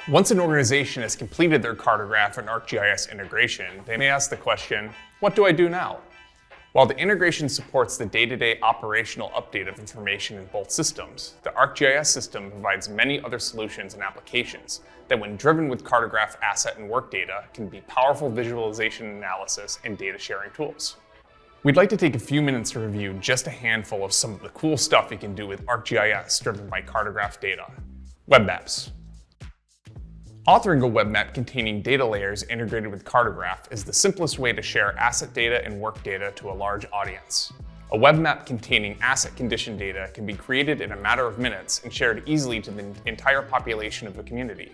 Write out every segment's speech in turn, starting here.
Once an organization has completed their cartograph and ArcGIS integration, they may ask the question, what do I do now? While the integration supports the day-to-day operational update of information in both systems, the ArcGIS system provides many other solutions and applications that, when driven with cartograph asset and work data, can be powerful visualization analysis and data sharing tools. We'd like to take a few minutes to review just a handful of some of the cool stuff you can do with ArcGIS driven by cartograph data. Web maps. Authoring a web map containing data layers integrated with cartograph is the simplest way to share asset data and work data to a large audience. A web map containing asset condition data can be created in a matter of minutes and shared easily to the entire population of the community.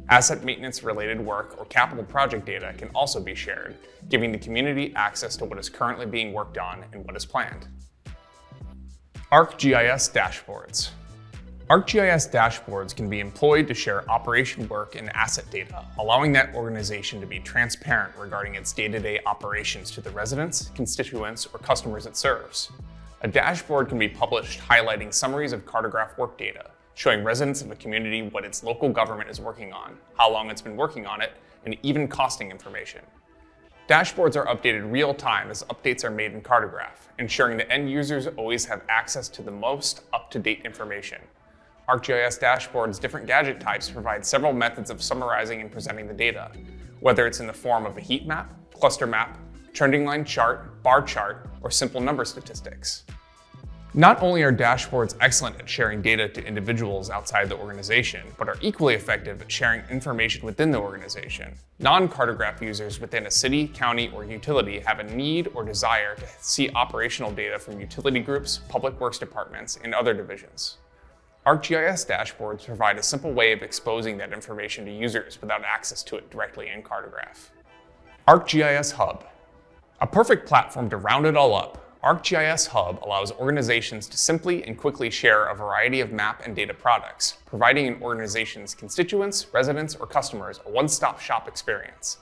Asset maintenance related work or capital project data can also be shared, giving the community access to what is currently being worked on and what is planned. ArcGIS Dashboards. ArcGIS Dashboards can be employed to share operation work and asset data, allowing that organization to be transparent regarding its day-to-day operations to the residents, constituents, or customers it serves. A dashboard can be published highlighting summaries of cartograph work data, showing residents of a community what its local government is working on, how long it's been working on it, and even costing information. Dashboards are updated real-time as updates are made in cartograph, ensuring that end users always have access to the most up-to-date information. ArcGIS Dashboards' different gadget types provide several methods of summarizing and presenting the data, whether it's in the form of a heat map, cluster map, trending line chart, bar chart, or simple number statistics. Not only are dashboards excellent at sharing data to individuals outside the organization, but are equally effective at sharing information within the organization. Non-cartograph users within a city, county, or utility have a need or desire to see operational data from utility groups, public works departments, and other divisions. ArcGIS dashboards provide a simple way of exposing that information to users without access to it directly in cartograph. ArcGIS Hub. A perfect platform to round it all up, ArcGIS Hub allows organizations to simply and quickly share a variety of map and data products, providing an organization's constituents, residents, or customers a one-stop shop experience.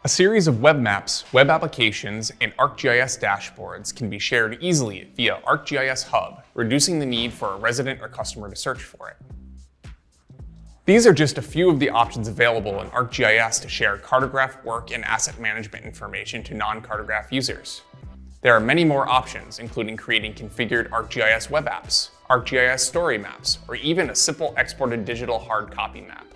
A series of web maps, web applications, and ArcGIS dashboards can be shared easily via ArcGIS Hub, reducing the need for a resident or customer to search for it. These are just a few of the options available in ArcGIS to share cartograph work and asset management information to non-cartograph users. There are many more options, including creating configured ArcGIS web apps, ArcGIS StoryMaps, or even a simple exported digital hard copy map.